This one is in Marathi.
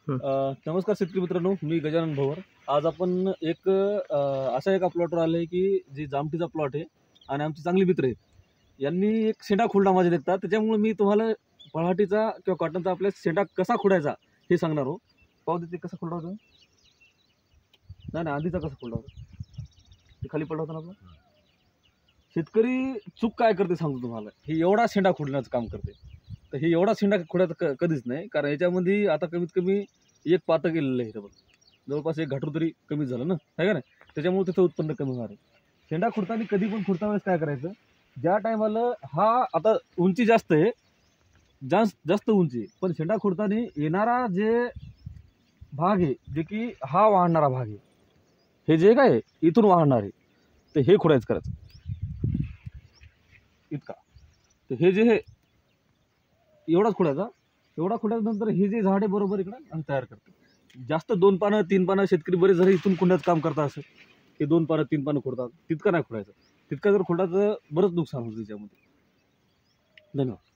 नमस्कार शेतकरी मित्रांनो, मी गजानन भवर. आज आपण अशा एका प्लॉटवर आले आहे की जी जामठीचा प्लॉट आहे आणि आमचे चांगले मित्र आहेत. यांनी एक शेंडा खुरडा माझ्या देखतात, त्याच्यामुळे मी तुम्हाला पळाटीचा किंवा कॉटनचा आपल्या शेंडा कसा खुडायचा हे सांगणार हो. पाहू देते कसा खुडला होता. नाही आधीचा कसा खुडला होता ते खाली पडला होता ना आपला. शेतकरी चूक काय करते सांगतो तुम्हाला. हे एवढा शेंडा खुडण्याचं काम करते. तर हे एवढा शेंडा खुडायचा कधीच नाही, कारण याच्यामध्ये आता कमीत कमी एक पातं गेलेलं आहे. जवळपास एक घाटरू तरी कमी झालं ना, आहे का नाही. त्याच्यामुळे त्याचं उत्पन्न कमी होणार आहे. शेंडा खुडताना कधी पण खुडता वेळेस काय करायचं, ज्या टायमाला हा आता उंची जास्त आहे, जास्त उंची आहे, पण शेंडा खुडताना येणारा जे भाग आहे जे की हा वाढणारा भाग आहे, हे जे काय इथून वाढणार आहे, तर हे खुडायचं करायचं इतका. तर हे जे हे एवढाच खुडायचा. एवढा खुडायच्यानंतर हे जे झाड आहे बरोबर इकडं आम्ही तयार करतो. जास्त 2 पानं 3 पानं शेतकरी बरेच जरी इथून खुडण्याचं काम करतात. असं हे 2 पानं 3 पानं खुडतात, तितकं नाही खुडायचं. तितकं जर खुडायचं बरंच नुकसान होतं त्याच्यामध्ये. धन्यवाद.